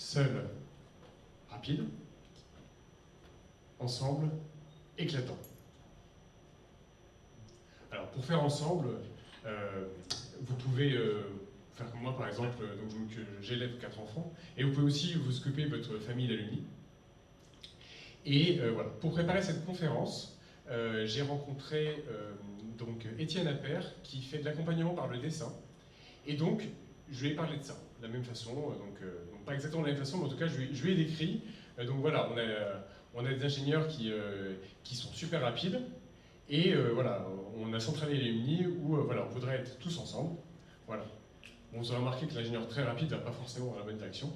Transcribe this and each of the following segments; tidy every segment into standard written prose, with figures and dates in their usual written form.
seul, rapide, ensemble, éclatant. Alors pour faire ensemble, vous pouvez faire comme moi par exemple, donc j'élève 4 enfants, et vous pouvez aussi vous occuper de votre famille d'alumni. Et voilà, pour préparer cette conférence, j'ai rencontré donc Étienne Appert qui fait de l'accompagnement par le dessin, et donc je lui ai parlé de ça, de la même façon, donc pas exactement de la même façon, mais en tout cas je lui ai décrit. Donc voilà, on a des ingénieurs qui sont super rapides, et voilà, on a Centrale Alumni où voilà, on voudrait être tous ensemble. Voilà. Bon, vous aurez remarqué que l'ingénieur très rapide ne va pas forcément dans la bonne direction.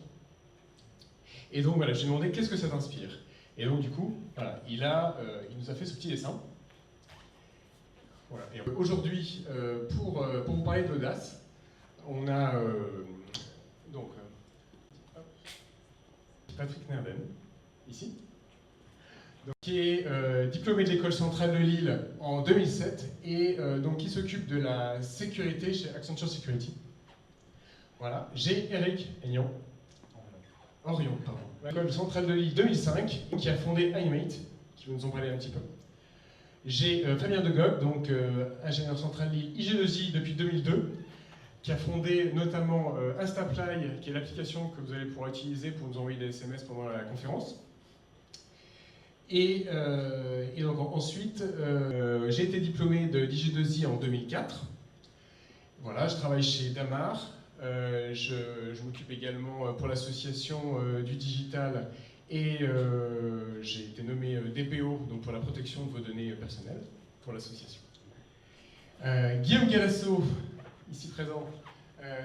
Et donc voilà, je lui ai demandé qu'est-ce que ça t'inspire. Et donc du coup, voilà, il nous a fait ce petit dessin. Voilà. Et aujourd'hui, pour vous parler de l'audace, on a donc Patrick Nerden, ici, donc, qui est diplômé de l'école centrale de Lille en 2007 et donc qui s'occupe de la sécurité chez Accenture Security. Voilà. J'ai Eric Orion, pardon, l'école centrale de Lille 2005, qui a fondé iMate, qui va nous en parler un petit peu. J'ai Fabien de Gogh, donc ingénieur central Lille IG2I depuis 2002, qui a fondé notamment Instaply, qui est l'application que vous allez pouvoir utiliser pour nous envoyer des SMS pendant la conférence. Et donc ensuite, j'ai été diplômé d'IG2I en 2004. Voilà, je travaille chez Damar. Je m'occupe également pour l'association du digital et j'ai été nommé DPO, donc pour la protection de vos données personnelles, pour l'association. Guillaume Guéresso, ici présent,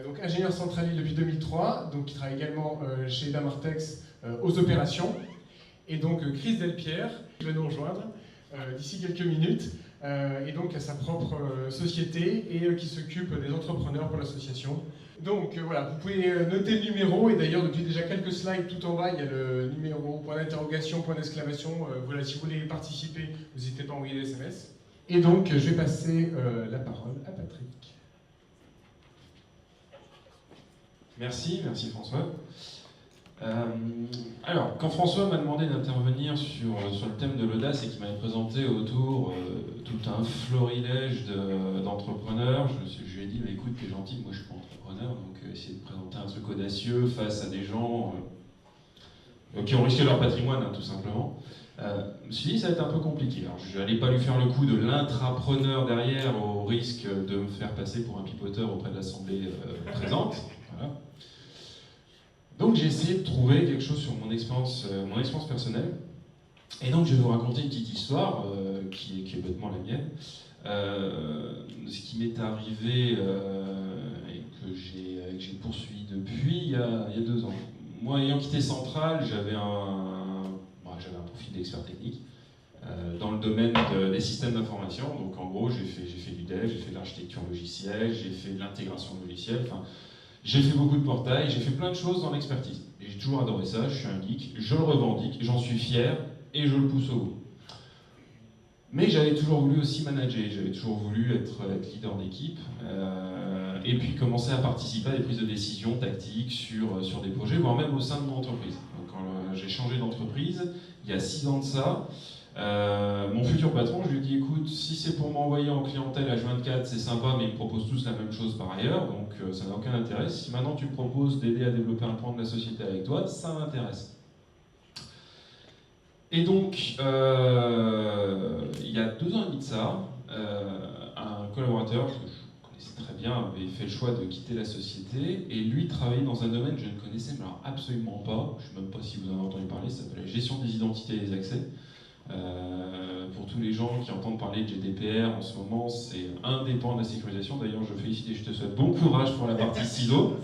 donc ingénieur central Lille depuis 2003, donc qui travaille également chez Damartex aux opérations. Et donc Chris Delpierre, qui va nous rejoindre d'ici quelques minutes, et donc a sa propre société et qui s'occupe des entrepreneurs pour l'association. Donc voilà, vous pouvez noter le numéro, et d'ailleurs depuis déjà quelques slides tout en bas, il y a le numéro, point d'interrogation, point d'exclamation. Voilà, si vous voulez participer, n'hésitez pas à envoyer des SMS. Et donc je vais passer la parole à Patrick. Merci François. Alors, quand François m'a demandé d'intervenir sur le thème de l'audace et qu'il m'avait présenté autour tout un florilège d'entrepreneurs, je lui ai dit, bah, écoute, t'es gentil, moi je suis pas entrepreneur, donc essayer de présenter un truc audacieux face à des gens qui ont risqué leur patrimoine, hein, tout simplement. Je me suis dit, ça va être un peu compliqué. Alors, je n'allais pas lui faire le coup de l'intrapreneur derrière, au risque de me faire passer pour un pipoteur auprès de l'assemblée présente. Voilà. Donc j'ai essayé de trouver quelque chose sur mon expérience personnelle. Et donc je vais vous raconter une petite histoire qui est bêtement la mienne. Ce qui m'est arrivé et que j'ai poursuivi depuis il y a 2 ans. Moi, ayant quitté Centrale, j'avais un profil d'expert technique dans le domaine des systèmes d'information. Donc en gros, j'ai fait du dev, j'ai fait de l'architecture logicielle, j'ai fait de l'intégration logicielle. Enfin, j'ai fait beaucoup de portails, j'ai fait plein de choses dans l'expertise. Et j'ai toujours adoré ça, je suis un geek, je le revendique, j'en suis fier et je le pousse au bout. Mais j'avais toujours voulu aussi manager, j'avais toujours voulu être leader d'équipe et puis commencer à participer à des prises de décision tactiques sur des projets, voire même au sein de mon entreprise. Donc, quand j'ai changé d'entreprise, il y a 6 ans de ça, mon futur patron, je lui ai dit, écoute, si c'est pour m'envoyer en clientèle H24, c'est sympa, mais ils me proposent tous la même chose par ailleurs, donc ça n'a aucun intérêt. Si maintenant tu me proposes d'aider à développer un pan de la société avec toi, ça m'intéresse. Et donc, il y a 2 ans et demi de ça, un collaborateur que je connaissais très bien avait fait le choix de quitter la société, et lui travaillait dans un domaine que je ne connaissais mais alors absolument pas, je ne sais même pas si vous en avez entendu parler, ça s'appelle la gestion des identités et des accès. Pour tous les gens qui entendent parler de GDPR en ce moment, c'est un des pans de la sécurisation. D'ailleurs, je félicite et je te souhaite bon courage pour la partie ciseaux.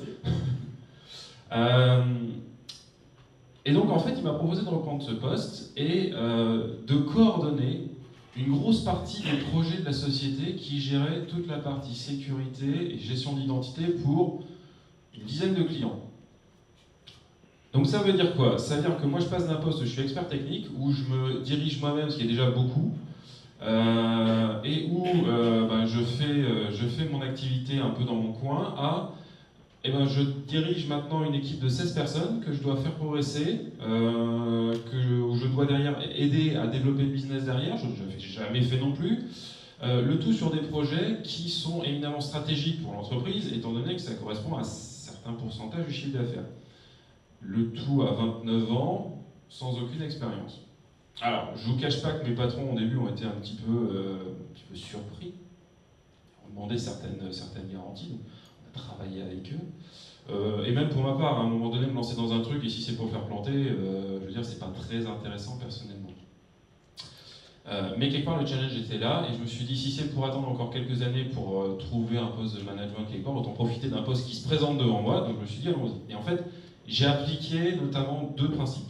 Et donc, en fait, il m'a proposé de reprendre ce poste et de coordonner une grosse partie des projets de la société qui gérait toute la partie sécurité et gestion d'identité pour une dizaine de clients. Donc ça veut dire quoi? Ça veut dire que moi je passe d'un poste où je suis expert technique, où je me dirige moi-même, ce qui est déjà beaucoup, et où je fais mon activité un peu dans mon coin, à Eh ben, je dirige maintenant une équipe de 16 personnes que je dois faire progresser, où je dois derrière aider à développer le business derrière, je n'ai jamais fait non plus. Le tout sur des projets qui sont éminemment stratégiques pour l'entreprise, étant donné que ça correspond à un certain pourcentage du chiffre d'affaires. Le tout à 29 ans, sans aucune expérience. Alors, je ne vous cache pas que mes patrons au début ont été un petit peu surpris. On demandait certaines garanties, donc on a travaillé avec eux. Et même pour ma part, à un moment donné, me lancer dans un truc, et si c'est pour le faire planter, je veux dire, c'est pas très intéressant personnellement. Mais quelque part, le challenge était là, et je me suis dit, si c'est pour attendre encore quelques années pour trouver un poste de management quelque part, autant profiter d'un poste qui se présente devant moi. Donc je me suis dit, allons-y. Et en fait, j'ai appliqué notamment 2 principes.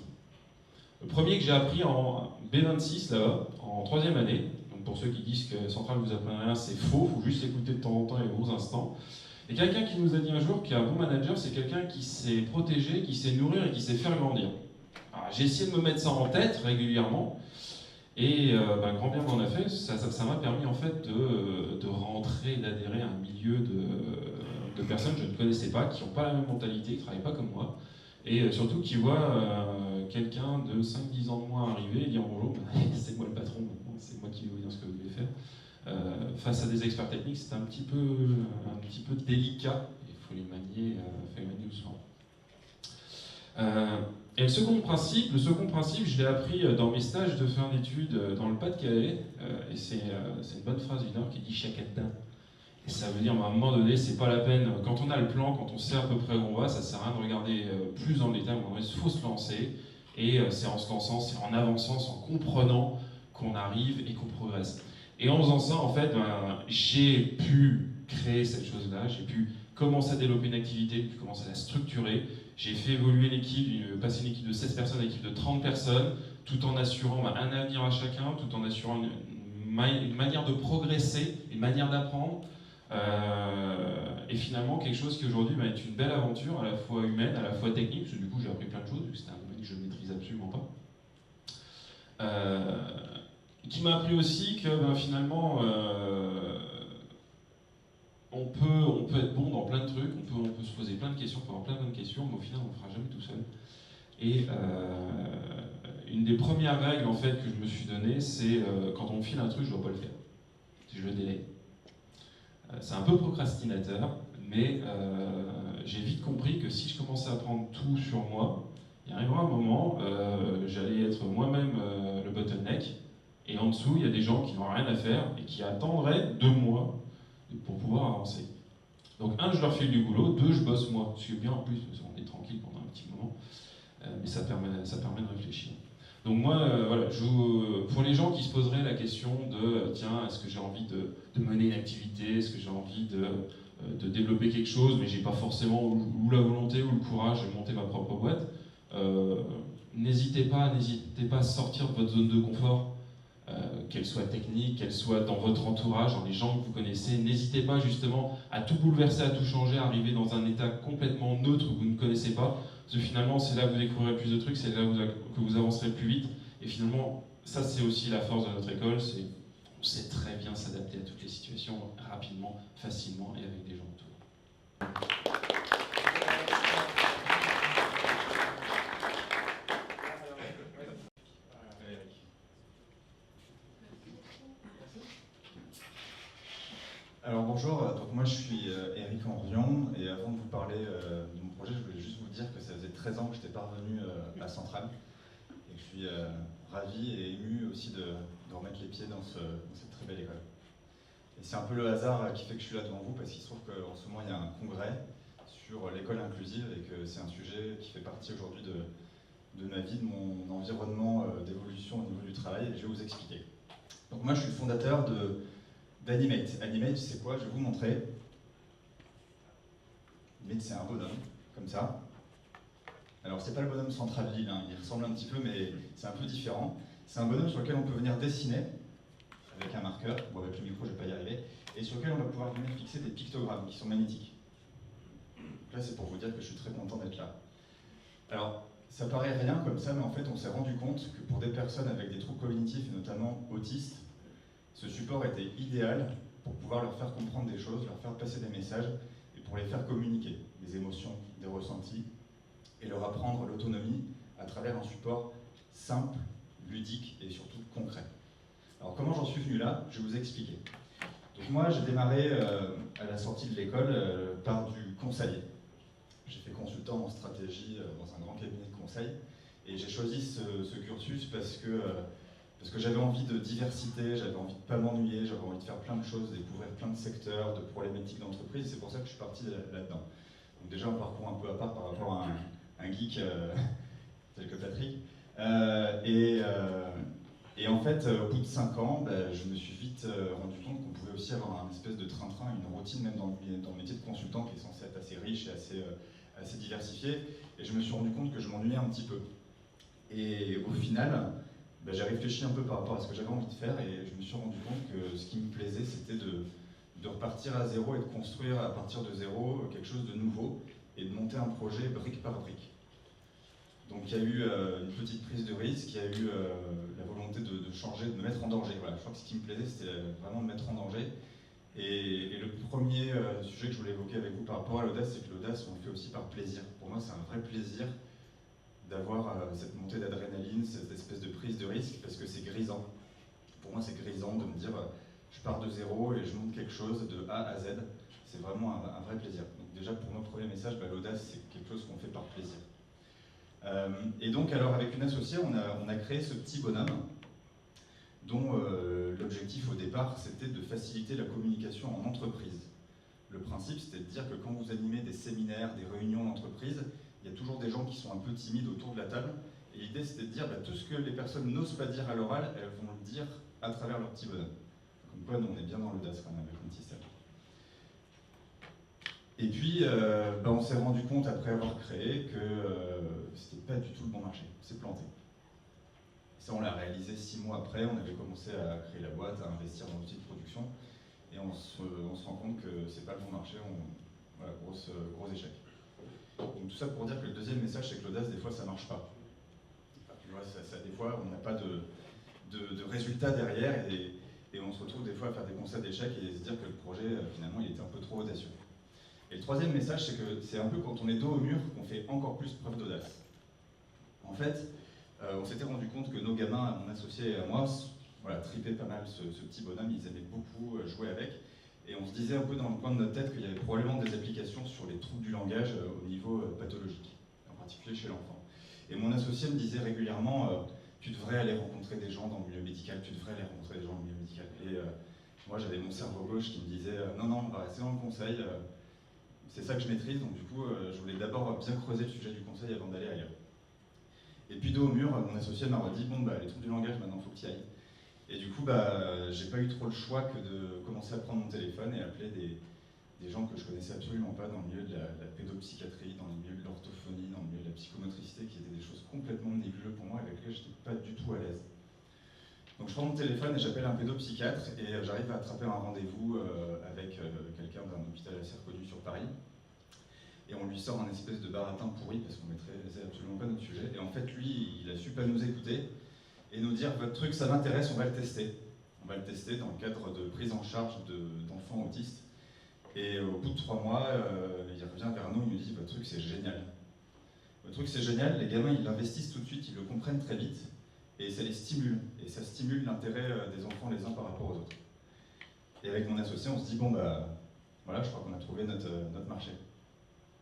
Le premier que j'ai appris en B26 là-bas, en 3e année. Donc pour ceux qui disent que Centrale ne vous apprend rien, c'est faux, il faut juste écouter de temps en temps les bons instants. Et quelqu'un qui nous a dit un jour qu'un bon manager, c'est quelqu'un qui sait protéger, qui sait nourrir et qui sait faire grandir. J'ai essayé de me mettre ça en tête régulièrement, et grand bien m'en a fait. Ça m'a permis en fait de rentrer, d'adhérer à un milieu de personnes que je ne connaissais pas, qui n'ont pas la même mentalité, qui ne travaillent pas comme moi, et surtout qui voient quelqu'un de 5-10 ans de moins arriver et dire bonjour, c'est moi le patron maintenant, c'est moi qui vais vous dire ce que vous devez faire. Face à des experts techniques, c'est un petit peu délicat, il faut les manier doucement. Et le second principe, je l'ai appris dans mes stages de fin d'études dans le Pas-de-Calais, et c'est une bonne phrase du Nord qui dit chacadin. Et ça veut dire, à un moment donné, c'est pas la peine, quand on a le plan, quand on sait à peu près où on va, ça sert à rien de regarder plus dans le détail, il faut se lancer, et c'est en se lançant, c'est en avançant, c'est en comprenant qu'on arrive et qu'on progresse. Et en faisant ça, en fait, j'ai pu créer cette chose-là, j'ai pu commencer à développer une activité, puis commencer à la structurer. J'ai fait évoluer l'équipe, passer une équipe de 16 personnes à une équipe de 30 personnes, tout en assurant un avenir à chacun, tout en assurant une manière de progresser, une manière d'apprendre. Et finalement, quelque chose qui aujourd'hui est une belle aventure, à la fois humaine, à la fois technique, parce que du coup j'ai appris plein de choses, vu que c'était un domaine que je ne maîtrise absolument pas. Qui m'a appris aussi que finalement, on peut être bon dans plein de trucs, on peut se poser plein de questions, on peut avoir plein de bonnes questions, mais au final on ne le fera jamais tout seul. Et une des premières règles en fait que je me suis donnée, c'est quand on me file un truc, je ne dois pas le faire. Je le délai. C'est un peu procrastinateur, mais j'ai vite compris que si je commençais à prendre tout sur moi, il arrivera un moment, j'allais être moi-même le bottleneck, et en dessous, il y a des gens qui n'ont rien à faire et qui attendraient de moi pour pouvoir avancer. Donc je leur file du boulot, 2, je bosse moi. Ce qui est bien en plus, on est tranquille pendant un petit moment, mais ça permet de réfléchir. Donc moi, voilà, pour les gens qui se poseraient la question de tiens, est-ce que j'ai envie de mener une activité, est-ce que j'ai envie de développer quelque chose, mais j'ai pas forcément ou la volonté ou le courage de monter ma propre boîte, n'hésitez pas à sortir de votre zone de confort, qu'elle soit technique, qu'elle soit dans votre entourage, dans les gens que vous connaissez. N'hésitez pas justement à tout bouleverser, à tout changer, à arriver dans un état complètement neutre que vous ne connaissez pas. Parce que finalement, c'est là que vous découvrirez plus de trucs, c'est là que vous avancerez plus vite. Et finalement, ça c'est aussi la force de notre école, c'est on sait très bien s'adapter à toutes les situations rapidement, facilement et avec des gens autour. Alors bonjour, donc moi je suis Eric Henrion, et avant de vous parler de mon projet, je voulais juste vous dire que ça faisait 13 ans que je n'étais pas revenu à Centrale, et que je suis ravi et ému aussi de remettre les pieds dans cette très belle école. Et c'est un peu le hasard qui fait que je suis là devant vous, parce qu'il se trouve qu'en ce moment il y a un congrès sur l'école inclusive, et que c'est un sujet qui fait partie aujourd'hui de ma vie, de mon environnement d'évolution au niveau du travail, et je vais vous expliquer. Donc moi je suis le fondateur d'Animate. Animate, c'est quoi? Je vais vous montrer. Animate, c'est un bonhomme, comme ça. Alors, c'est pas le bonhomme Centrale Lille, hein. Il ressemble un petit peu, mais c'est un peu différent. C'est un bonhomme sur lequel on peut venir dessiner, avec un marqueur, bon, avec le micro, je vais pas y arriver, et sur lequel on va pouvoir venir fixer des pictogrammes qui sont magnétiques. Donc là, c'est pour vous dire que je suis très content d'être là. Alors, ça paraît rien comme ça, mais en fait, on s'est rendu compte que pour des personnes avec des troubles cognitifs, et notamment autistes, ce support était idéal pour pouvoir leur faire comprendre des choses, leur faire passer des messages, et pour pour les faire communiquer des émotions, des ressentis, et leur apprendre l'autonomie à travers un support simple, ludique et surtout concret. Alors comment j'en suis venu là? Je vais vous expliquer. Donc moi j'ai démarré à la sortie de l'école par du conseil. J'ai fait consultant en stratégie dans un grand cabinet de conseil et j'ai choisi ce cursus parce que j'avais envie de diversité, j'avais envie de ne pas m'ennuyer, j'avais envie de faire plein de choses, découvrir plein de secteurs, de problématiques d'entreprise, c'est pour ça que je suis parti là-dedans. Donc déjà un parcours un peu à part par rapport à un geek tel que Patrick. Et en fait, au bout de 5 ans, je me suis vite rendu compte qu'on pouvait aussi avoir un espèce de train-train, une routine même dans le métier de consultant qui est censé être assez riche et assez diversifié. Et je me suis rendu compte que je m'ennuyais un petit peu. Et au final, j'ai réfléchi un peu par rapport à ce que j'avais envie de faire et je me suis rendu compte que ce qui me plaisait, c'était de repartir à zéro et de construire à partir de zéro quelque chose de nouveau et de monter un projet brique par brique. Donc il y a eu une petite prise de risque, il y a eu la volonté de changer, de me mettre en danger. Voilà, je crois que ce qui me plaisait, c'était vraiment de me mettre en danger. Et le premier sujet que je voulais évoquer avec vous par rapport à l'audace, c'est que l'audace, on le fait aussi par plaisir. Pour moi, c'est un vrai plaisir d'avoir cette montée d'adrénaline, cette espèce de prise de risque, parce que c'est grisant. Pour moi, c'est grisant de me dire, je pars de zéro et je monte quelque chose de A à Z. C'est vraiment un vrai plaisir. Donc déjà, pour mon premier message, l'audace, c'est quelque chose qu'on fait par plaisir. Et donc, alors, avec une associée, on a créé ce petit bonhomme dont l'objectif au départ, c'était de faciliter la communication en entreprise. Le principe, c'était de dire que quand vous animez des séminaires, des réunions d'entreprise, il y a toujours des gens qui sont un peu timides autour de la table. Et l'idée, c'était de dire tout ce que les personnes n'osent pas dire à l'oral, elles vont le dire à travers leur petit bonhomme. Comme quoi, nous, on est bien dans l'audace quand même avec notre système. Et puis, on s'est rendu compte, après avoir créé, que c'était pas du tout le bon marché. On s'est planté. Ça, on l'a réalisé 6 mois après. On avait commencé à créer la boîte, à investir dans l'outil de production. Et on se rend compte que c'est pas le bon marché. Voilà, gros échec. Donc tout ça pour dire que le deuxième message, c'est que l'audace, des fois, ça marche pas. Des fois, on n'a pas de résultat derrière et on se retrouve des fois à faire des constats d'échec et se dire que le projet, finalement, il était un peu trop audacieux. Et le troisième message, c'est que c'est un peu quand on est dos au mur qu'on fait encore plus preuve d'audace. En fait, on s'était rendu compte que nos gamins, mon associé et à moi, tripaient pas mal ce petit bonhomme, ils aimaient beaucoup jouer avec. Et on se disait un peu dans le coin de notre tête qu'il y avait probablement des applications sur les troubles du langage au niveau pathologique, en particulier chez l'enfant. Et mon associé me disait régulièrement, tu devrais aller rencontrer des gens dans le milieu médical, tu devrais aller rencontrer des gens dans le milieu médical. Et moi j'avais mon cerveau gauche qui me disait, non, on va rester dans le conseil, c'est ça que je maîtrise, donc du coup je voulais d'abord bien creuser le sujet du conseil avant d'aller ailleurs. Et puis dos au mur, mon associé m'a redit, les troubles du langage, maintenant il faut que tu y ailles. Et du coup, j'ai pas eu trop le choix que de commencer à prendre mon téléphone et appeler des gens que je connaissais absolument pas dans le milieu de la pédopsychiatrie, dans le milieu de l'orthophonie, dans le milieu de la psychomotricité, qui étaient des choses complètement nébuleuses pour moi, avec lesquelles j'étais pas du tout à l'aise. Donc je prends mon téléphone et j'appelle un pédopsychiatre et j'arrive à attraper un rendez-vous avec quelqu'un d'un hôpital assez reconnu sur Paris. Et on lui sort un espèce de baratin pourri parce qu'on maîtrisait absolument pas notre sujet. Et en fait, lui, il a su pas nous écouter et nous dire votre truc ça m'intéresse, on va le tester. On va le tester dans le cadre de prise en charge d'enfants autistes. Et au bout de 3 mois, il revient vers nous, il nous dit votre truc c'est génial. Votre truc c'est génial, les gamins ils l'investissent tout de suite, ils le comprennent très vite et ça les stimule. Et ça stimule l'intérêt des enfants les uns par rapport aux autres. Et avec mon associé, on se dit voilà, je crois qu'on a trouvé notre marché.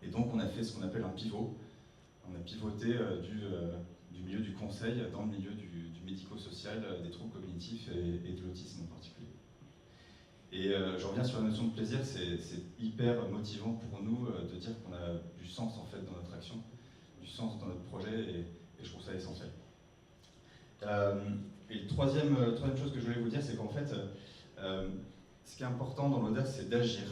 Et donc on a fait ce qu'on appelle un pivot. On a pivoté du milieu du conseil dans le milieu du médico-social, des troubles cognitifs et de l'autisme en particulier. Et je reviens sur la notion de plaisir, c'est hyper motivant pour nous de dire qu'on a du sens en fait dans notre action, du sens dans notre projet et je trouve ça essentiel. Et la troisième chose que je voulais vous dire, c'est qu'en fait, ce qui est important dans l'audace, c'est d'agir.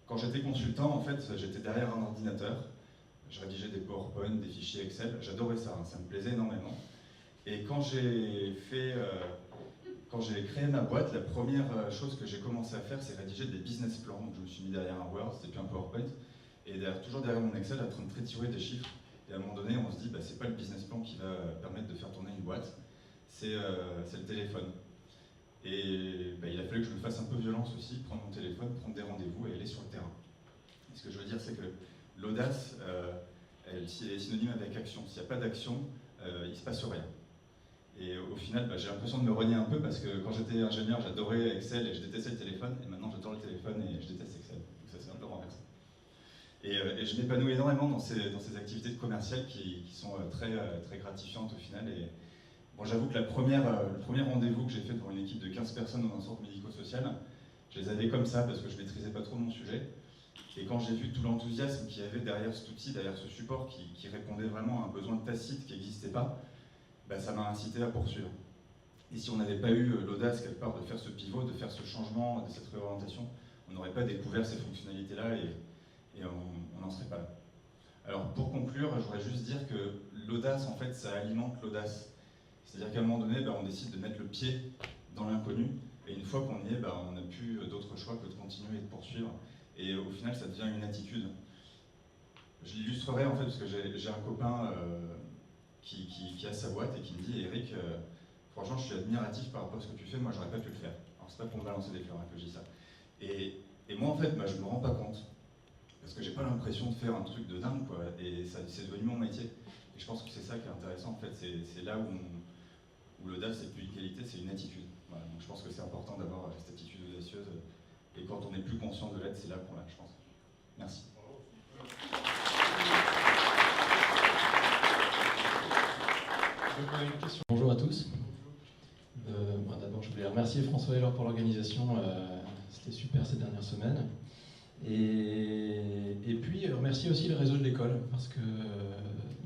Quand j'étais consultant, en fait, j'étais derrière un ordinateur. Je rédigeais des PowerPoint, des fichiers Excel. J'adorais ça, ça me plaisait énormément. Et quand j'ai créé ma boîte, la première chose que j'ai commencé à faire, c'est rédiger des business plans. Donc je me suis mis derrière un Word, c'était plus un PowerPoint. Et toujours derrière mon Excel, en train de triturer des chiffres. Et à un moment donné, on se dit, c'est pas le business plan qui va permettre de faire tourner une boîte, c'est le téléphone. Et il a fallu que je me fasse un peu violence aussi, prendre mon téléphone, prendre des rendez-vous et aller sur le terrain. Et ce que je veux dire, c'est que l'audace, elle est synonyme avec action. S'il n'y a pas d'action, il ne se passe rien. Et au final, j'ai l'impression de me renier un peu parce que quand j'étais ingénieur, j'adorais Excel et je détestais le téléphone. Et maintenant, j'adore le téléphone et je déteste Excel. Donc ça, c'est un peu renversé. Et je m'épanouis énormément dans ces activités commerciales qui sont très gratifiantes au final. Et bon, j'avoue que le premier rendez-vous que j'ai fait devant une équipe de 15 personnes dans un centre médico-social, je les avais comme ça parce que je maîtrisais pas trop mon sujet. Et quand j'ai vu tout l'enthousiasme qu'il y avait derrière cet outil, derrière ce support qui répondait vraiment à un besoin tacite qui n'existait pas, ça m'a incité à poursuivre. Et si on n'avait pas eu l'audace quelque part de faire ce pivot, de faire ce changement, de cette réorientation, on n'aurait pas découvert ces fonctionnalités-là et on n'en serait pas là. Alors pour conclure, je voudrais juste dire que l'audace, en fait, ça alimente l'audace. C'est-à-dire qu'à un moment donné, on décide de mettre le pied dans l'inconnu, et une fois qu'on y est, on n'a plus d'autre choix que de continuer et de poursuivre. Et au final, ça devient une attitude. Je l'illustrerai en fait parce que j'ai un copain qui a sa boîte et qui me dit Eric, franchement, je suis admiratif par rapport à ce que tu fais, moi j'aurais pas pu le faire. Alors c'est pas pour me balancer des fleurs que je dis ça. Et moi en fait, je me rends pas compte. Parce que j'ai pas l'impression de faire un truc de dingue, quoi. Et c'est devenu mon métier. Et je pense que c'est ça qui est intéressant en fait. C'est là où l'audace c'est plus une qualité, c'est une attitude. Voilà. Donc je pense que c'est important d'avoir cette attitude audacieuse. Et quand on n'est plus conscient de l'aide, c'est là qu'on l'a, je pense. Merci. Bonjour à tous. D'abord, je voulais remercier François Heller pour l'organisation. C'était super ces dernières semaines. Et puis, remercier aussi le réseau de l'école, parce que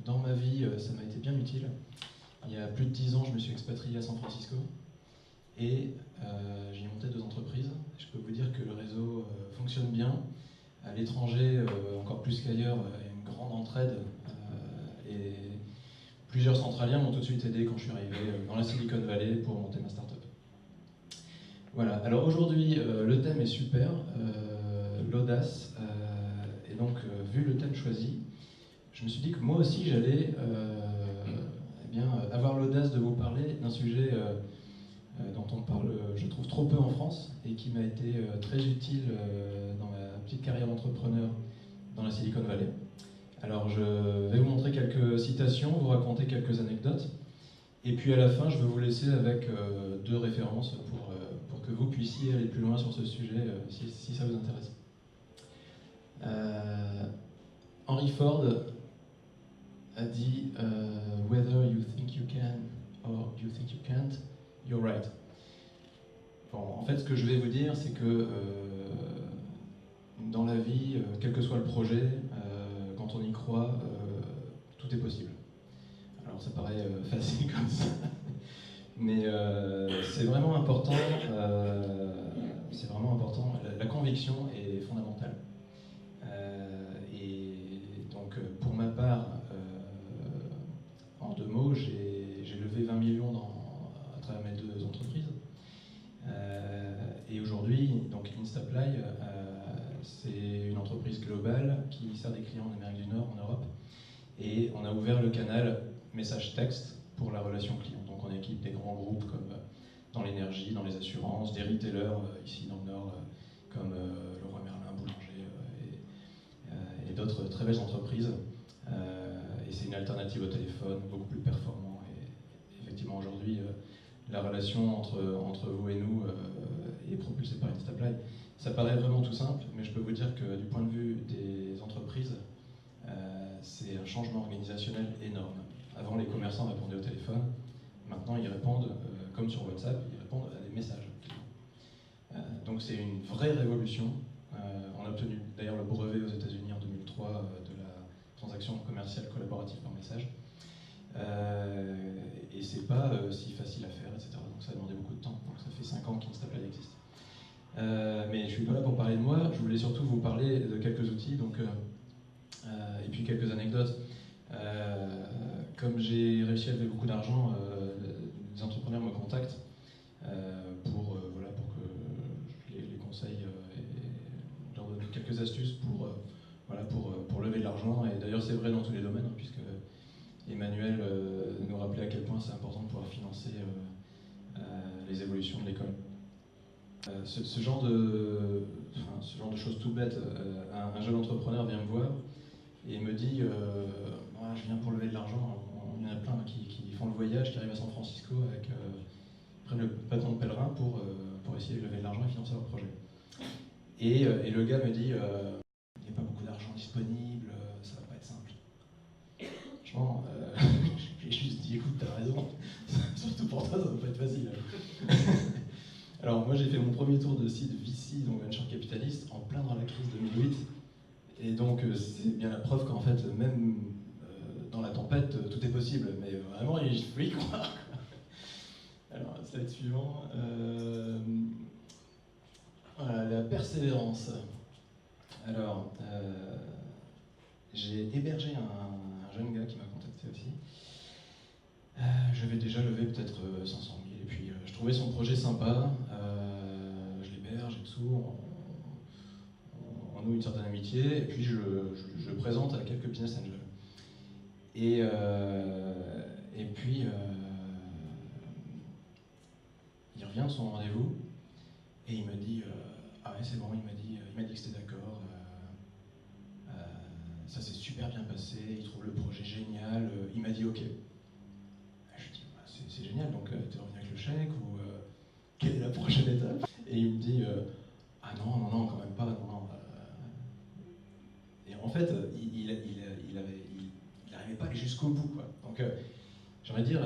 dans ma vie, ça m'a été bien utile. Il y a plus de 10 ans, je me suis expatrié à San Francisco. Et j'ai monté 2 entreprises. Je peux vous dire que le réseau fonctionne bien. À l'étranger, encore plus qu'ailleurs, il y a une grande entraide. Et plusieurs centraliens m'ont tout de suite aidé quand je suis arrivé dans la Silicon Valley pour monter ma startup. Voilà, alors aujourd'hui, le thème est super, l'audace. Et donc, vu le thème choisi, je me suis dit que moi aussi, j'allais avoir l'audace de vous parler d'un sujet dont on parle, je trouve, trop peu en France et qui m'a été très utile dans ma petite carrière d'entrepreneur dans la Silicon Valley. Alors je vais vous montrer quelques citations, vous raconter quelques anecdotes, et puis à la fin je vais vous laisser avec 2 références pour que vous puissiez aller plus loin sur ce sujet si ça vous intéresse. Henry Ford a dit Whether you think you can or you think you can't, you're right. Bon, en fait, ce que je vais vous dire, c'est que dans la vie, quel que soit le projet, quand on y croit, tout est possible. Alors ça paraît facile comme ça, mais c'est vraiment important. La conviction est fondamentale. Et donc, pour ma part, en 2 mots, j'ai levé 20 millions à travers mes 2 entreprises. Et aujourd'hui, donc Instapply, c'est une entreprise globale qui sert des clients en Amérique du Nord, en Europe. Et on a ouvert le canal message texte pour la relation client. Donc on équipe des grands groupes comme dans l'énergie, dans les assurances, des retailers ici dans le Nord comme Leroy Merlin, Boulanger et d'autres très belles entreprises. Et c'est une alternative au téléphone, beaucoup plus performant. Et effectivement aujourd'hui, la relation entre vous et nous est propulsée par Instapply. Ça paraît vraiment tout simple, mais je peux vous dire que du point de vue des entreprises, c'est un changement organisationnel énorme. Avant, les commerçants répondaient au téléphone. Maintenant, ils répondent, comme sur WhatsApp, ils répondent à des messages. Donc c'est une vraie révolution. On a obtenu d'ailleurs le brevet aux États-Unis en 2003 de la transaction commerciale collaborative par message. Et c'est pas si facile à faire, etc. Donc ça a demandé beaucoup de temps. Donc ça fait 5 ans qu'Instapply existe. Mais je suis pas là pour parler de moi. Je voulais surtout vous parler de quelques outils, et puis quelques anecdotes. Comme j'ai réussi à lever beaucoup d'argent, des entrepreneurs me contactent pour que je les conseille et leur donne quelques astuces pour lever de l'argent. Et d'ailleurs, c'est vrai dans tous les domaines, puisque Emmanuel nous rappelait à quel point c'est important de pouvoir financer les évolutions de l'école. Ce genre de choses tout bêtes, un jeune entrepreneur vient me voir et me dit ouais, je viens pour lever de l'argent. Il y en a plein qui font le voyage, qui arrivent à San Francisco avec prennent le bâton de pèlerin pour essayer de lever de l'argent et financer leur projet. Et le gars me dit il n'y a pas beaucoup d'argent disponible, ça va pas être simple. Franchement, j'ai juste dit écoute, t'as raison, surtout pour toi, ça va pas être facile. Alors moi j'ai fait mon premier tour de site VC, donc Venture Capitalist, en plein dans la crise 2008. Et donc c'est bien la preuve qu'en fait, même dans la tempête, tout est possible. Mais vraiment, il faut y croire. Alors, slide suivant. Voilà, la persévérance. Alors, j'ai hébergé un jeune gars qui m'a contacté aussi. J'avais déjà levé peut-être 500 000 et puis je trouvais son projet sympa. Je l'héberge et tout. On noue une certaine amitié et puis je le présente à quelques business angels. Et puis il revient de son rendez-vous et il me dit ah ouais c'est bon, il m'a dit que c'était d'accord, ça s'est super bien passé, il trouve le projet génial, il m'a dit ok. Je lui dis bah, c'est génial, donc t'es revenu avec le chèque ou quelle est la prochaine étape? Et il me dit ah non quand même pas, non. Et en fait il n'arrivait pas à aller jusqu'au bout quoi. Donc j'aimerais dire,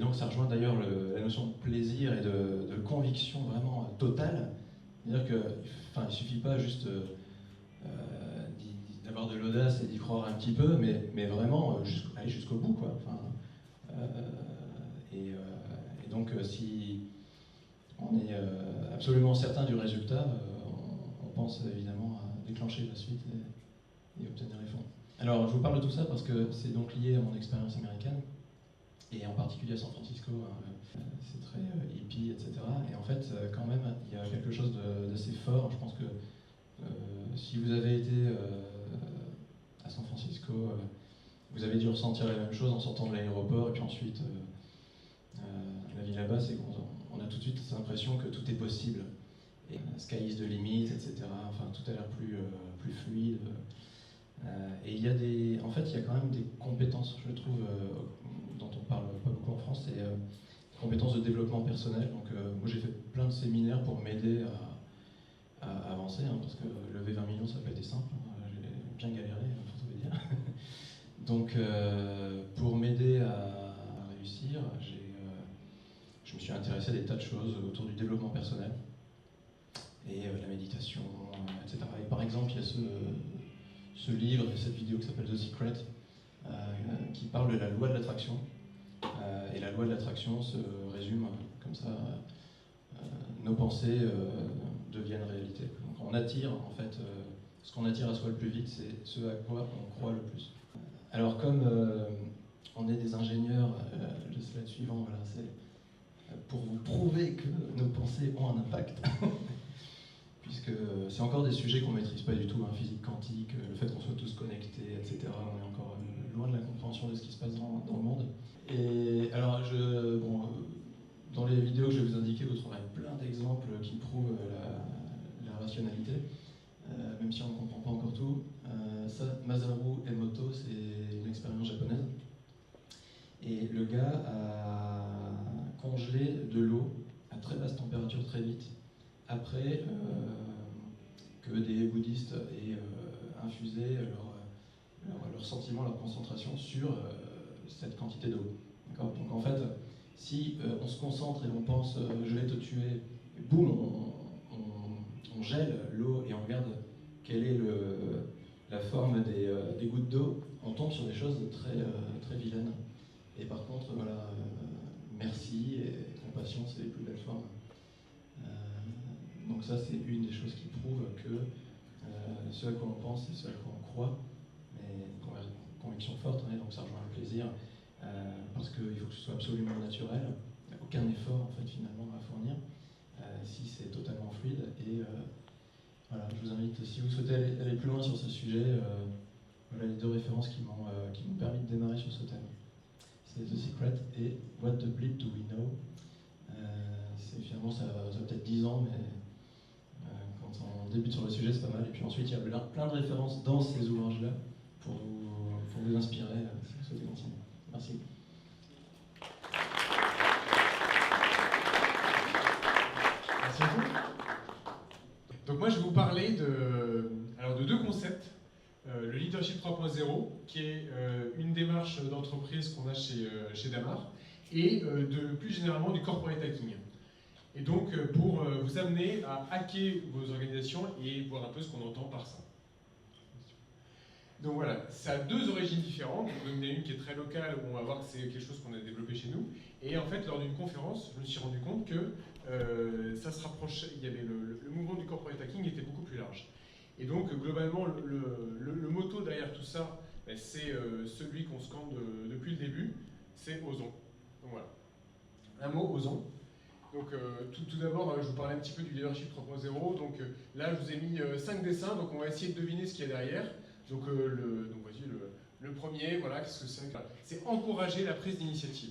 donc ça rejoint d'ailleurs la notion de plaisir et de conviction vraiment totale. C'est-à-dire qu'il ne suffit pas juste d'avoir de l'audace et d'y croire un petit peu, mais vraiment aller jusqu'au bout, quoi. Enfin, et donc si on est absolument certain du résultat, on pense évidemment à déclencher la suite et obtenir les fonds. Alors, je vous parle de tout ça parce que c'est donc lié à mon expérience américaine, et en particulier à San Francisco, hein, c'est très hippie, etc. Et en fait, quand même, il y a quelque chose d'assez fort. Je pense que si vous avez été à San Francisco, vous avez dû ressentir la même chose en sortant de l'aéroport, et puis ensuite, la vie là-bas, c'est qu'on a tout de suite cette impression que tout est possible. Et sky is the limit, etc. Enfin, tout a l'air plus fluide. Et il y a en fait, il y a quand même des compétences, je trouve, dont on parle pas beaucoup en France, c'est des compétences de développement personnel. Donc, moi, j'ai fait plein de séminaires pour m'aider à avancer, hein, parce que lever 20 millions, ça n'a pas été simple. Hein, j'ai bien galéré, pour tout vous dire. Donc, pour m'aider à réussir, je me suis intéressé à des tas de choses autour du développement personnel et la méditation, etc. Et par exemple, il y a ce livre et cette vidéo qui s'appelle The Secret, qui parle de la loi de l'attraction. Et la loi de l'attraction se résume comme ça, nos pensées deviennent réalité. Donc on attire, en fait, ce qu'on attire à soi le plus vite, c'est ce à quoi on croit le plus. Alors comme on est des ingénieurs, le slide suivant, voilà, c'est pour vous prouver que nos pensées ont un impact. Puisque c'est encore des sujets qu'on ne maîtrise pas du tout, hein, physique quantique, le fait qu'on soit tous connectés, etc. On est encore loin de la compréhension de ce qui se passe dans le monde. Et alors, dans les vidéos que je vais vous indiquer, vous trouverez plein d'exemples qui prouvent la rationalité, même si on ne comprend pas encore tout. Ça, Masaru Emoto, c'est une expérience japonaise. Et le gars a congelé de l'eau à très basse température très vite, après que des bouddhistes aient infusé leur sentiment, leur concentration sur cette quantité d'eau. Donc en fait, si on se concentre et on pense je vais te tuer, et boum, on gèle l'eau et on regarde quelle est la forme des gouttes d'eau, on tombe sur des choses très vilaines. Et par contre, voilà, merci et compassion, c'est les plus belles formes. Donc ça, c'est une des choses qui prouve que ce à quoi on pense, c'est ce à quoi on croit, mais une conviction forte, hein, donc ça rejoint le plaisir, parce qu'il faut que ce soit absolument naturel, il n'y a aucun effort en fait finalement à fournir, si c'est totalement fluide. Et voilà, je vous invite, si vous souhaitez aller plus loin sur ce sujet, voilà les deux références qui m'ont permis de démarrer sur ce thème. C'est The Secret et What the Bleep Do We Know. Finalement, ça a peut-être 10 ans, mais quand on débute sur le sujet, c'est pas mal. Et puis ensuite, il y a plein de références dans ces ouvrages-là pour vous inspirer si vous souhaitez continuer. Merci. Merci à vous. Donc moi, je vais vous parler de deux concepts. Le leadership 3.0, qui est une démarche d'entreprise qu'on a chez Damar, et plus généralement du corporate hacking. Et donc pour vous amener à hacker vos organisations et voir un peu ce qu'on entend par ça. Donc voilà, ça a deux origines différentes. Donc, il y en a une qui est très locale, où on va voir que c'est quelque chose qu'on a développé chez nous. Et en fait, lors d'une conférence, je me suis rendu compte que ça se rapprochait, il y avait le mouvement du corporate hacking était beaucoup plus large. Et donc, globalement, le motto derrière tout ça, ben, c'est celui qu'on scande depuis le début, c'est osons. Donc voilà, un mot, osons. Donc tout d'abord, je vous parlais un petit peu du leadership 3.0. Donc là, je vous ai mis 5 dessins, donc on va essayer de deviner ce qu'il y a derrière. Donc, voici le premier, voilà, qu'est-ce que c'est? C'est encourager la prise d'initiative.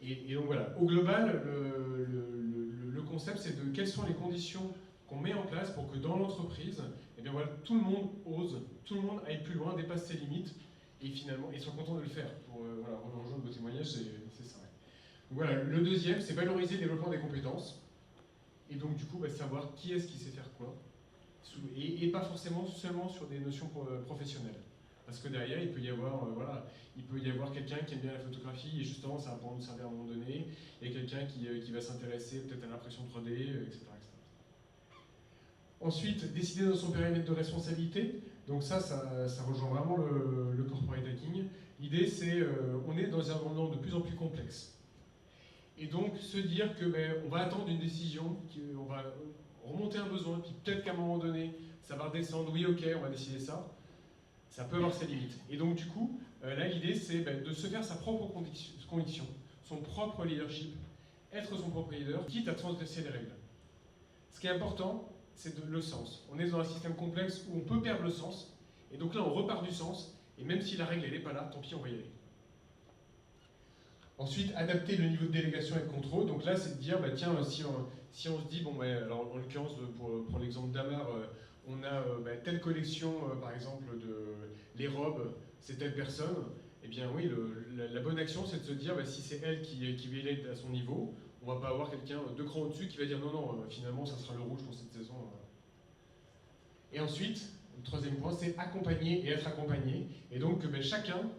Et donc voilà, au global, le concept, c'est de quelles sont les conditions qu'on met en place pour que dans l'entreprise, eh bien voilà, tout le monde ose, tout le monde aille plus loin, dépasse ses limites, et finalement, et soit content de le faire. Pour voilà, rejoindre vos témoignages, c'est ça. Ouais. Donc voilà, le deuxième, c'est valoriser le développement des compétences, et donc du coup, bah, savoir qui est-ce qui sait faire quoi, et pas forcément seulement sur des notions professionnelles. Parce que derrière, il peut y avoir, quelqu'un qui aime bien la photographie, et justement, ça va pouvoir nous servir à un moment donné, et quelqu'un qui va s'intéresser peut-être à l'impression 3D, etc. Ensuite, décider dans son périmètre de responsabilité. Donc ça rejoint vraiment le corporate hacking. L'idée, c'est on est dans un environnement de plus en plus complexe. Et donc, se dire que on va attendre une décision, on va remonter un besoin, puis peut-être qu'à un moment donné, ça va redescendre, oui, ok, on va décider ça. Ça peut avoir ses limites. Et donc, du coup, là, l'idée, c'est de se faire sa propre conviction, son propre leadership, être son propre leader, quitte à transgresser les règles. Ce qui est important, c'est le sens. On est dans un système complexe où on peut perdre le sens, et donc là, on repart du sens, et même si la règle, elle n'est pas là, tant pis, on va y aller. Ensuite, adapter le niveau de délégation et de contrôle. Donc là, c'est de dire, tiens, si on se dit, alors en l'occurrence, pour l'exemple d'Amar, on a telle collection, par exemple, les robes, c'est telle personne, eh bien oui, la bonne action, c'est de se dire, si c'est elle qui est à son niveau, on va pas avoir quelqu'un de cran au-dessus qui va dire, non, finalement, ça sera le rouge pour cette saison. Et ensuite, le troisième point, c'est accompagner et être accompagné. Et donc, que chacun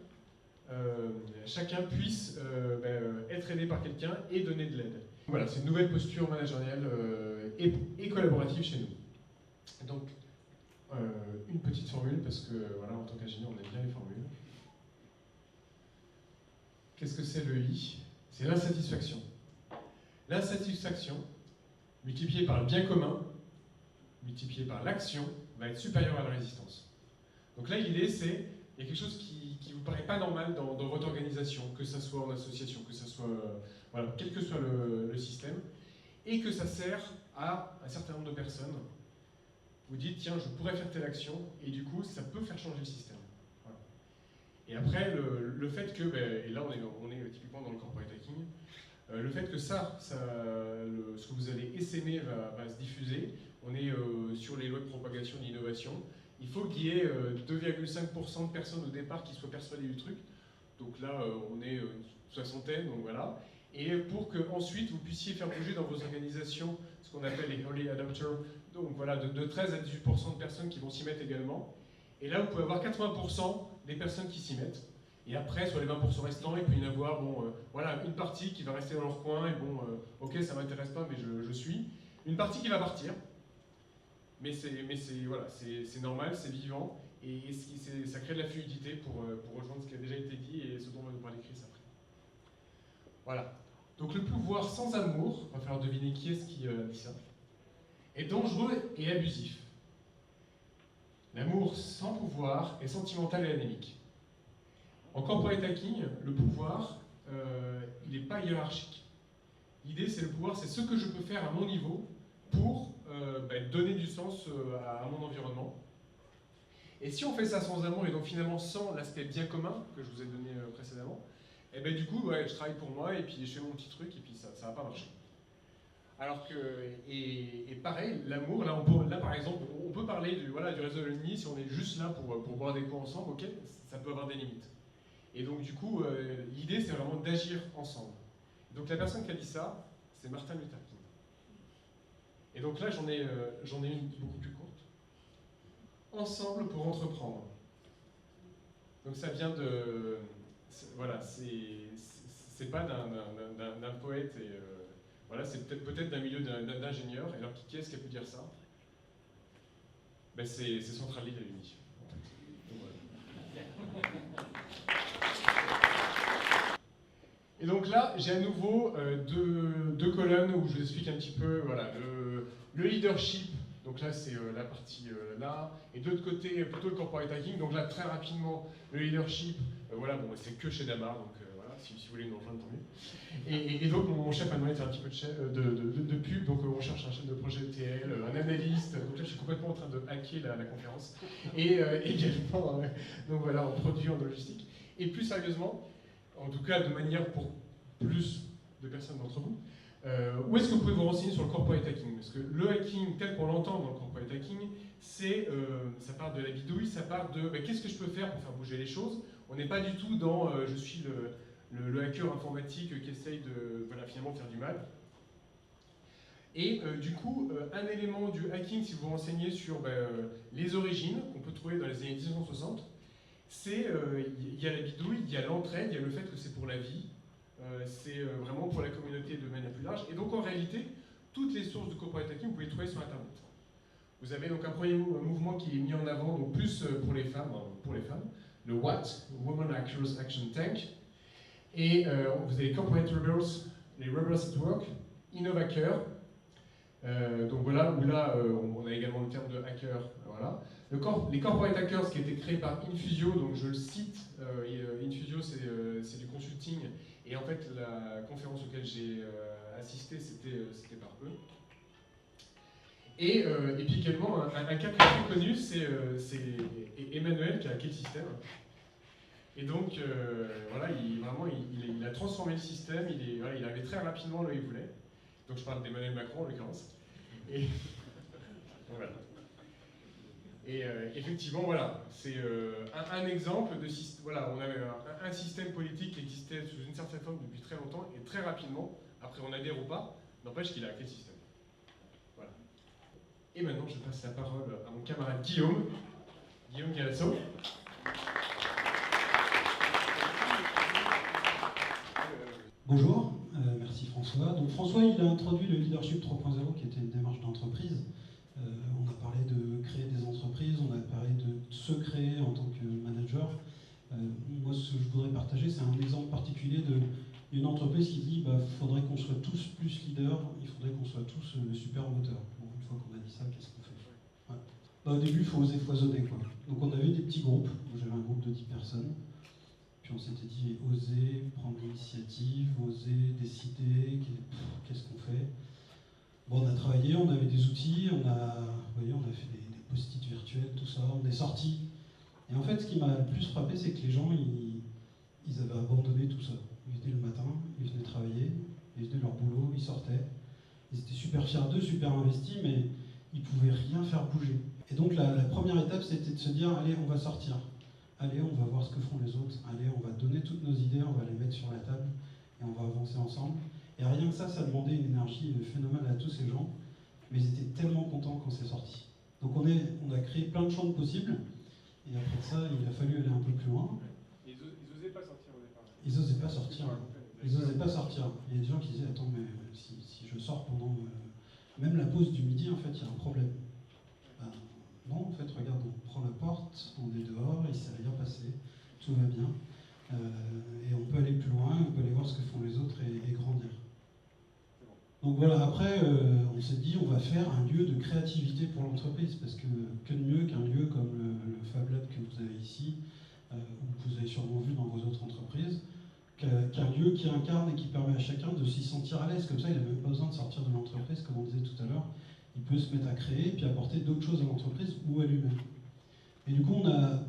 puisse être aidé par quelqu'un et donner de l'aide. Voilà, c'est une nouvelle posture managériale et collaborative chez nous. Donc, une petite formule, parce que voilà, en tant qu'ingénieur, on aime bien les formules. Qu'est-ce que c'est le I? C'est l'insatisfaction. L'insatisfaction, multipliée par le bien commun, multipliée par l'action, va être supérieure à la résistance. Donc là, l'idée, c'est il y a quelque chose qui ne vous paraît pas normal dans votre organisation, que ce soit en association, que ce soit, voilà, quel que soit le système, et que ça sert à un certain nombre de personnes. Vous dites, tiens, je pourrais faire telle action, et du coup, ça peut faire changer le système. Voilà. Et après, le fait que, et là on est typiquement dans le corporate hacking, le fait que ce que vous allez essaimer va se diffuser, on est sur les lois de propagation de l'innovation. Il faut qu'il y ait 2,5% de personnes au départ qui soient persuadées du truc. Donc là, on est une soixantaine, donc voilà. Et pour que ensuite vous puissiez faire bouger dans vos organisations ce qu'on appelle les early adopters, donc voilà, de 13 à 18% de personnes qui vont s'y mettre également. Et là, vous pouvez avoir 80% des personnes qui s'y mettent. Et après, sur les 20% restants, il peut y en avoir voilà, une partie qui va rester dans leur coin, et ok, ça m'intéresse pas, mais je suis. Une partie qui va partir. Mais c'est normal, c'est vivant, et ça crée de la fluidité pour rejoindre ce qui a déjà été dit et ce dont on va nous parler Chris après. Voilà. Donc le pouvoir sans amour, il va falloir deviner qui est-ce qui dit ça, est dangereux et abusif. L'amour sans pouvoir est sentimental et anémique. En corporate hacking, le pouvoir, il n'est pas hiérarchique. L'idée, c'est le pouvoir, c'est ce que je peux faire à mon niveau pour donner du sens à mon environnement. Et si on fait ça sans amour et donc finalement sans l'aspect bien commun que je vous ai donné précédemment, et du coup, je travaille pour moi et puis je fais mon petit truc et puis ça va pas marcher. Alors que, et pareil, l'amour, là par exemple, on peut parler du réseau de l'ennemi si on est juste là pour boire des coups ensemble, ok, ça peut avoir des limites. Et donc du coup, l'idée c'est vraiment d'agir ensemble. Donc la personne qui a dit ça, c'est Martin Luther King. Et donc là j'en ai une beaucoup plus courte. Ensemble pour entreprendre. Donc ça vient de... Voilà, c'est pas d'un poète, et voilà, c'est peut-être d'un milieu d'ingénieur. Et alors qui est-ce qui a pu dire ça? Ben, c'est Centrale Lille à l'Uni. En fait. Donc, voilà. Et donc là, j'ai à nouveau deux colonnes où je vous explique un petit peu voilà, le leadership. Donc là, c'est la partie là. Et de l'autre côté, plutôt le corporate hacking. Donc là, très rapidement, le leadership, voilà, bon, c'est que chez Damar. Donc voilà, si vous voulez nous rejoindre, tant mieux. Et donc, mon chef m'a demandé de faire un petit peu de pub. Donc on cherche un chef de projet ETL, un analyste. Donc là, je suis complètement en train de hacker la conférence. Et également, donc voilà, en produit, en logistique. Et plus sérieusement, en tout cas de manière pour plus de personnes d'entre vous, où est-ce que vous pouvez vous renseigner sur le corporate hacking? Parce que le hacking, tel qu'on l'entend dans le corporate hacking, ça part de la bidouille, ça part de qu'est-ce que je peux faire pour faire bouger les choses. On n'est pas du tout dans je suis le hacker informatique qui essaye de finalement faire du mal. Et du coup, un élément du hacking, si vous vous renseignez sur les origines qu'on peut trouver dans les années 1960, c'est il y a la bidouille, il y a l'entraide, il y a le fait que c'est pour la vie, c'est vraiment pour la communauté de manière plus large. Et donc en réalité, toutes les sources de corporate hacking, vous pouvez les trouver sur Internet. Vous avez donc un premier mouvement qui est mis en avant, donc plus pour les femmes, le WHAT, Women Hackers Action Tank. Et vous avez Corporate Rebels, les Rebels at Work, Innovacker. Donc voilà, où là, on a également le terme de hacker. Voilà. Les corporate hackers qui a été créé par Infusio, donc je le cite, Infusio c'est du consulting, et en fait la conférence auquel j'ai assisté c'était par eux. Et puis également un cas très connu, c'est Emmanuel qui a hacké le système. Et donc voilà, il a transformé le système, il arrivait très rapidement là où il voulait. Donc je parle d'Emmanuel Macron en l'occurrence. Et voilà. Et effectivement, voilà, c'est un exemple de système. Voilà, on avait un système politique qui existait sous une certaine forme depuis très longtemps, et très rapidement, après on adhère ou pas, n'empêche qu'il a hacké le système. Voilà. Et maintenant, je passe la parole à mon camarade Guillaume Galasso. Bonjour, merci François. Donc François, il a introduit le leadership 3.0 qui était une démarche d'entreprise. On a parlé de créer des entreprises, on a parlé de se créer en tant que manager. Moi, ce que je voudrais partager, c'est un exemple particulier d'une entreprise qui dit faudrait qu'on soit tous plus leaders, il faudrait qu'on soit tous le super moteur. Bon, une fois qu'on a dit ça, qu'est-ce qu'on fait? Au début, il faut oser foisonner, quoi. Donc on avait des petits groupes, j'avais un groupe de 10 personnes. Puis on s'était dit, oser prendre l'initiative, oser décider, qu'est-ce qu'on fait? Bon, on a travaillé, on avait des outils, on a fait des post-it virtuels, tout ça, on est sortis. Et en fait, ce qui m'a le plus frappé, c'est que les gens, ils avaient abandonné tout ça. Ils venaient le matin, ils venaient travailler, ils venaient leur boulot, ils sortaient. Ils étaient super fiers d'eux, super investis, mais ils ne pouvaient rien faire bouger. Et donc la première étape, c'était de se dire, allez, on va sortir. Allez, on va voir ce que font les autres. Allez, on va donner toutes nos idées, on va les mettre sur la table et on va avancer ensemble. Et rien que ça demandait une énergie phénoménale à tous ces gens, mais ils étaient tellement contents quand c'est sorti. Donc on a créé plein de champs possibles, et après ça, il a fallu aller un peu plus loin. Ils n'osaient pas sortir au départ. Ils n'osaient pas sortir. Ils n'osaient pas sortir. Il y a des gens qui disaient, attends, mais si je sors pendant même la pause du midi, en fait, il y a un problème. Non, en fait, regarde, on prend la porte, on est dehors, il ne s'est rien passé, tout va bien. Et on peut aller plus loin, on peut aller voir ce que font les autres et grandir. Donc voilà, après, on s'est dit, on va faire un lieu de créativité pour l'entreprise, parce que de mieux qu'un lieu comme le Fab Lab que vous avez ici, ou que vous avez sûrement vu dans vos autres entreprises, qu'un lieu qui incarne et qui permet à chacun de s'y sentir à l'aise. Comme ça, il n'a même pas besoin de sortir de l'entreprise, comme on disait tout à l'heure. Il peut se mettre à créer et puis apporter d'autres choses à l'entreprise ou à lui-même. Et du coup, on a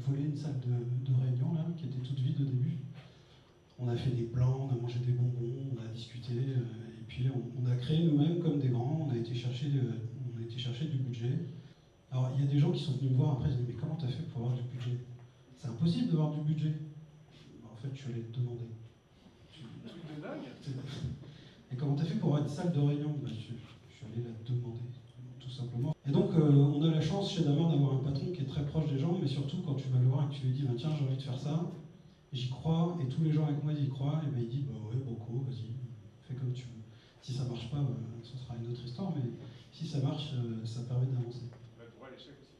volé une salle de réunion là, qui était toute vide au début. On a fait des plans, on a mangé des bonbons, on a discuté, et puis on a créé chercher du budget. Alors, il y a des gens qui sont venus me voir après, ils disent, mais comment tu as fait pour avoir du budget? C'est impossible d'avoir du budget. En fait, je suis allé te demander. Truc de dingue. Et comment tu as fait pour avoir une salle de réunion? Je suis allé la demander, tout simplement. Et donc, on a la chance chez Damar d'avoir un patron qui est très proche des gens, mais surtout quand tu vas le voir et que tu lui dis, tiens, j'ai envie de faire ça, j'y crois, et tous les gens avec moi ils y croient, et il dit, ouais, beaucoup, vas-y, fais comme tu veux. Si ça marche pas, ce sera une autre histoire, mais si ça marche, ça permet d'avancer. On a le droit à l'échec aussi.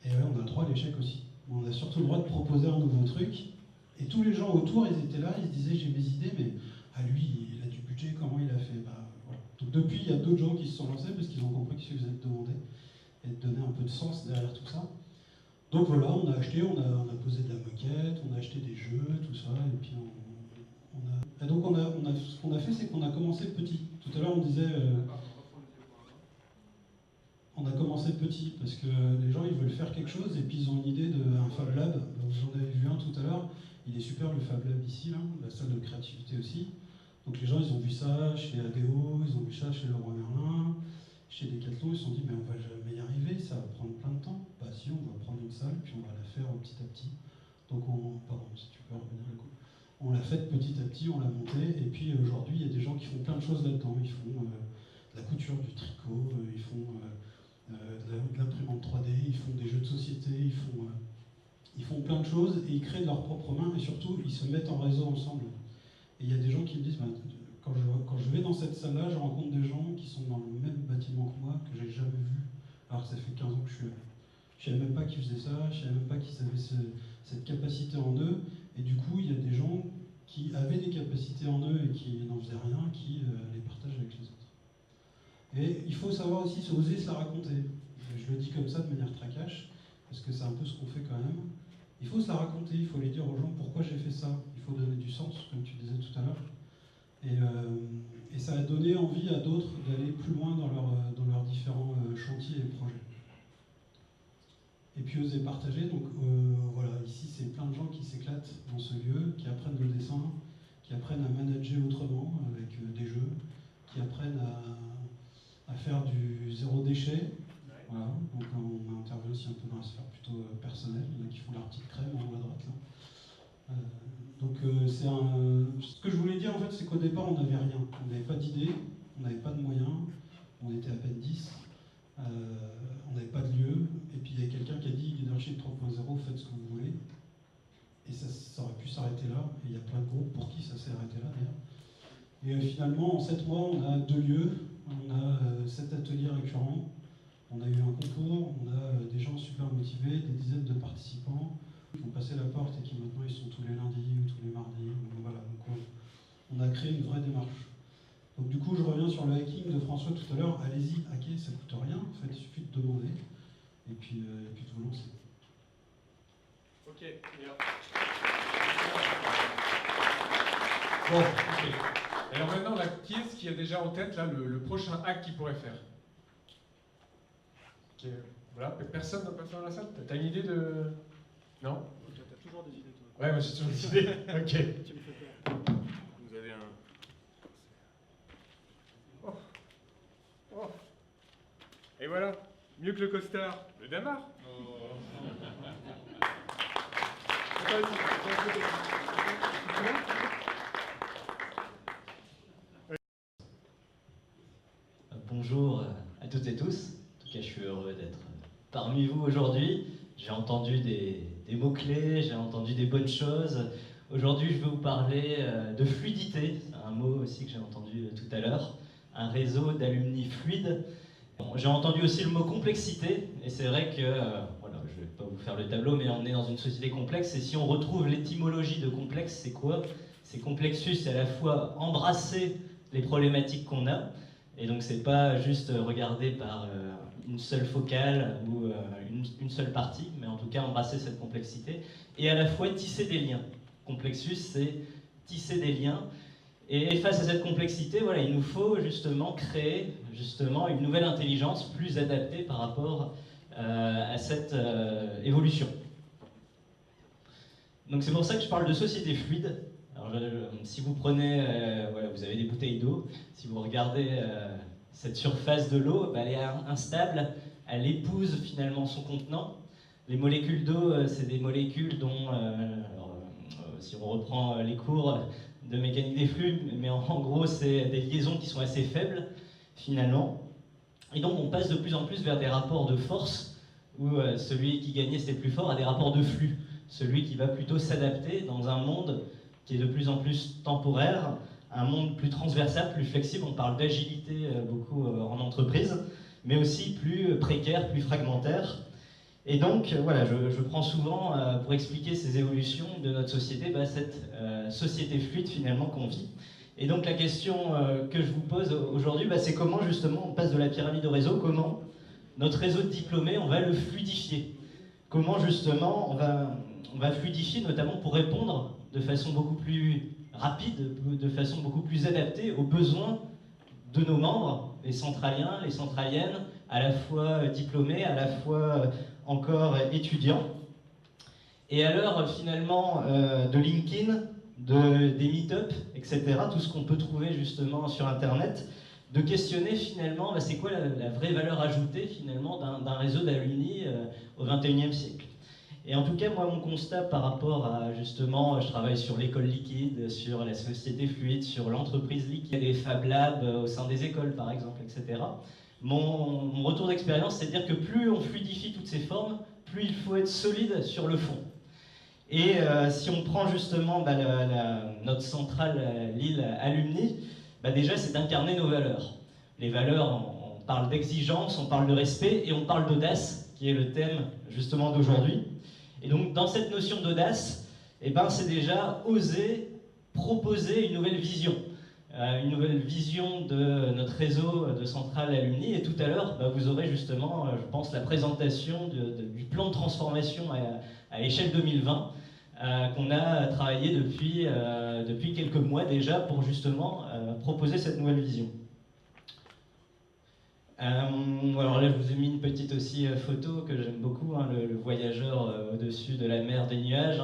Et ouais, on a le droit à l'échec aussi. On a surtout le droit de proposer un nouveau truc. Et tous les gens autour, ils étaient là, ils se disaient, j'ai mes idées, mais lui, il a du budget, comment il a fait? Voilà. Donc depuis, il y a d'autres gens qui se sont lancés parce qu'ils ont compris qu'il suffisait de demander et de donner un peu de sens derrière tout ça. Donc voilà, on a acheté, on a posé de la moquette, on a acheté des jeux, tout ça, et puis Et donc ce qu'on a fait, c'est qu'on a commencé petit. Tout à l'heure, on disait... on a commencé petit, parce que les gens, ils veulent faire quelque chose, et puis ils ont une idée d'un Fab Lab. J'en avais vu un tout à l'heure. Il est super, le Fab Lab ici, là, la salle de créativité aussi. Donc les gens, ils ont vu ça chez ADO, ils ont vu ça chez Leroy Merlin, chez Decathlon, ils se sont dit, mais on va jamais y arriver, ça va prendre plein de temps. Bah si, on va prendre une salle, puis on va la faire petit à petit. Donc pardon, si tu peux revenir le coup. On l'a faite petit à petit, on l'a montée, et puis aujourd'hui, il y a des gens qui font plein de choses là-dedans. Ils font de la couture, du tricot, ils font de l'imprimante 3D, ils font des jeux de société, ils font plein de choses, et ils créent de leurs propres mains, et surtout, ils se mettent en réseau ensemble. Et il y a des gens qui me disent, quand je vais dans cette salle-là, je rencontre des gens qui sont dans le même bâtiment que moi, que j'ai jamais vu, alors que ça fait 15 ans que je suis là. Je ne savais même pas qu'ils faisaient ça, je ne savais même pas qu'ils avaient cette capacité en eux, et du coup, il y a des gens qui avaient des capacités en eux et qui n'en faisaient rien, qui les partagent avec les autres. Et il faut savoir aussi oser se la raconter. Je le dis comme ça de manière très cash, parce que c'est un peu ce qu'on fait quand même. Il faut se la raconter, il faut aller dire aux gens pourquoi j'ai fait ça. Il faut donner du sens, comme tu disais tout à l'heure. Et ça a donné envie à d'autres d'aller plus loin dans leurs différents chantiers et projets. Et puis oser partager, donc voilà, ici c'est plein de gens qui s'éclatent dans ce lieu, qui apprennent le dessin, qui apprennent à manager autrement avec des jeux, qui apprennent à faire du zéro déchet. Voilà, donc on intervient aussi un peu dans la sphère plutôt personnelle, il y en a qui font leur petite crème en haut à droite là. Ce que je voulais dire en fait, c'est qu'au départ on n'avait rien, on n'avait pas d'idée, on n'avait pas de moyens, on était à peine 10. On n'avait pas de lieu, et puis il y a quelqu'un qui a dit Leadership 3.0, faites ce que vous voulez. Et ça aurait pu s'arrêter là, et il y a plein de groupes pour qui ça s'est arrêté là d'ailleurs. Et finalement, en 7 mois, on a 2 lieux, on a 7 ateliers récurrents, on a eu un concours, on a des gens super motivés, des dizaines de participants qui ont passé la porte et qui maintenant ils sont tous les lundis ou tous les mardis. Donc, voilà, donc on a créé une vraie démarche. Donc du coup, je reviens sur le hacking de François tout à l'heure. Allez-y, hacker, ça coûte rien. En fait, il suffit de demander et puis de vous lancer. Ok, bien. Bon, ok. Alors maintenant, là, qui est-ce qui a déjà en tête là, le prochain hack qu'il pourrait faire? Ok, voilà. Personne n'a pas fait dans la salle? T'as une idée de... Non? T'as toujours des idées, toi. Ouais, moi j'ai toujours des idées. Ok. Tu me fais peur. Vous avez un... Oh. Et voilà, mieux que le costard, le Damar. Bonjour à toutes et tous. En tout cas, je suis heureux d'être parmi vous aujourd'hui. J'ai entendu des mots-clés, j'ai entendu des bonnes choses. Aujourd'hui, je vais vous parler de fluidité. C'est un mot aussi que j'ai entendu tout à l'heure. Un réseau d'alumni fluide. J'ai entendu aussi le mot complexité, et c'est vrai que, voilà, je ne vais pas vous faire le tableau, mais on est dans une société complexe, et si on retrouve l'étymologie de complexe, c'est quoi? C'est complexus, c'est à la fois embrasser les problématiques qu'on a, et donc c'est pas juste regarder par une seule focale ou une seule partie, mais en tout cas embrasser cette complexité, et à la fois tisser des liens. Complexus, c'est tisser des liens. Et face à cette complexité, voilà, il nous faut justement créer une nouvelle intelligence plus adaptée par rapport à cette évolution. Donc c'est pour ça que je parle de société fluide. Alors, si vous prenez, voilà, vous avez des bouteilles d'eau, si vous regardez cette surface de l'eau, elle est instable, elle épouse finalement son contenant. Les molécules d'eau, c'est des molécules dont, si on reprend les cours de mécanique des flux, mais en gros, c'est des liaisons qui sont assez faibles, finalement. Et donc, on passe de plus en plus vers des rapports de force, où celui qui gagnait, c'était le plus fort, à des rapports de flux. Celui qui va plutôt s'adapter dans un monde qui est de plus en plus temporaire, un monde plus transversal, plus flexible. On parle d'agilité beaucoup en entreprise, mais aussi plus précaire, plus fragmentaire. Et donc, voilà, je prends souvent, pour expliquer ces évolutions de notre société, cette société fluide finalement qu'on vit. Et donc la question que je vous pose aujourd'hui, c'est comment justement on passe de la pyramide au réseau, comment notre réseau de diplômés, on va le fluidifier. Comment justement on va fluidifier, notamment pour répondre de façon beaucoup plus rapide, de façon beaucoup plus adaptée aux besoins de nos membres, les centraliens, les centraliennes, à la fois diplômés, à la fois encore étudiants. Et à l'heure finalement de LinkedIn, des meet-up, etc., tout ce qu'on peut trouver justement sur Internet, de questionner finalement c'est quoi la vraie valeur ajoutée finalement d'un réseau d'alumni au XXIe siècle. Et en tout cas, moi, mon constat par rapport à, justement, je travaille sur l'école liquide, sur la société fluide, sur l'entreprise liquide, les Fab Labs au sein des écoles, par exemple, etc. Mon retour d'expérience, c'est de dire que plus on fluidifie toutes ces formes, plus il faut être solide sur le fond. Et si on prend justement notre centrale Lille Alumni, déjà, c'est d'incarner nos valeurs. Les valeurs, on parle d'exigence, on parle de respect et on parle d'audace, qui est le thème justement d'aujourd'hui. Et donc, dans cette notion d'audace, c'est déjà oser proposer une nouvelle vision de notre réseau de centrales alumni. Et tout à l'heure, vous aurez justement, je pense, la présentation du plan de transformation à échelle 2020 qu'on a travaillé depuis quelques mois déjà pour justement proposer cette nouvelle vision. Alors là, je vous ai mis une petite aussi photo que j'aime beaucoup, le voyageur au-dessus de la mer des nuages.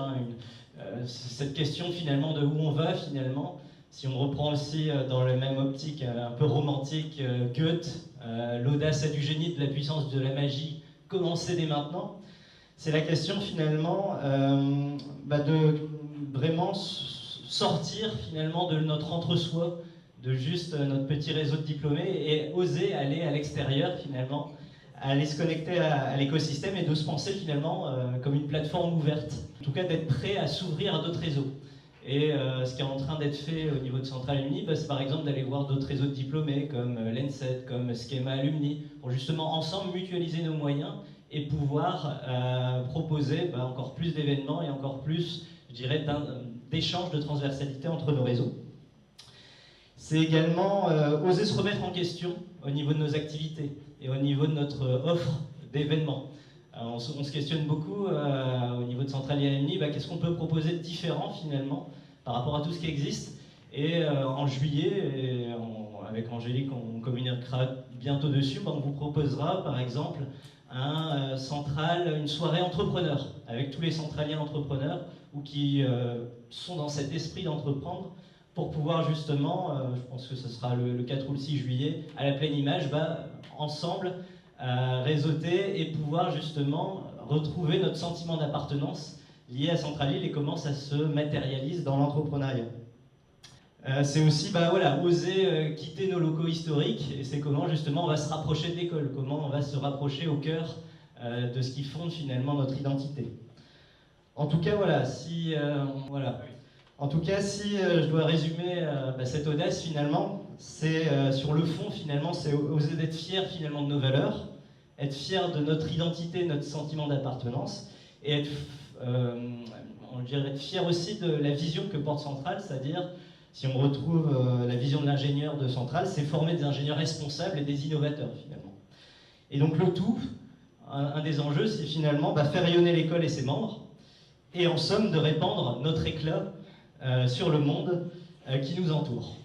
Cette question finalement de où on va finalement, si on reprend aussi dans la même optique un peu romantique, Goethe, l'audace a du génie, de la puissance de la magie, commencez dès maintenant. C'est la question finalement de vraiment sortir finalement de notre entre-soi, de juste notre petit réseau de diplômés et oser aller à l'extérieur finalement, aller se connecter à l'écosystème et de se penser finalement comme une plateforme ouverte. En tout cas d'être prêt à s'ouvrir à d'autres réseaux. Et ce qui est en train d'être fait au niveau de Centrale Alumni, c'est par exemple d'aller voir d'autres réseaux de diplômés comme l'ENSET, comme Schema Alumni, pour justement ensemble mutualiser nos moyens et pouvoir proposer encore plus d'événements et encore plus, je dirais, d'échanges de transversalité entre nos réseaux. C'est également oser se remettre en question au niveau de nos activités et au niveau de notre offre d'événements. On se questionne beaucoup au niveau de Centrale Alumni, qu'est-ce qu'on peut proposer de différent finalement par rapport à tout ce qui existe. Et en juillet, avec Angélique, on communiquera bientôt dessus, on vous proposera par exemple une soirée entrepreneur avec tous les centraliens entrepreneurs ou qui sont dans cet esprit d'entreprendre, pour pouvoir justement, je pense que ce sera le 4 ou le 6 juillet, à la pleine image, ensemble réseauter et pouvoir justement retrouver notre sentiment d'appartenance lié à Centrale Lille et comment ça se matérialise dans l'entrepreneuriat. C'est aussi oser quitter nos locaux historiques, et c'est comment justement on va se rapprocher de l'école, comment on va se rapprocher au cœur de ce qui fonde finalement notre identité. En tout cas, si je dois résumer cette audace finalement, c'est sur le fond finalement, c'est oser d'être fier finalement de nos valeurs, être fier de notre identité, notre sentiment d'appartenance, et être fier aussi de la vision que porte Centrale, c'est-à-dire, si on retrouve la vision de l'ingénieur de Centrale, c'est former des ingénieurs responsables et des innovateurs finalement. Et donc le tout, un des enjeux, c'est finalement faire rayonner l'école et ses membres, et en somme de répandre notre éclat sur le monde qui nous entoure.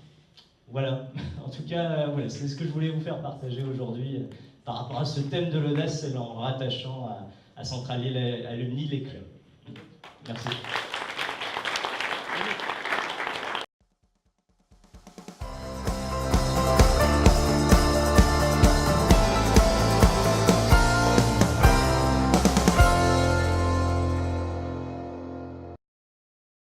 Voilà, en tout cas, c'est ce que je voulais vous faire partager aujourd'hui par rapport à ce thème de l'audace en rattachant à Centrale Lille Alumni l'éclat. Merci.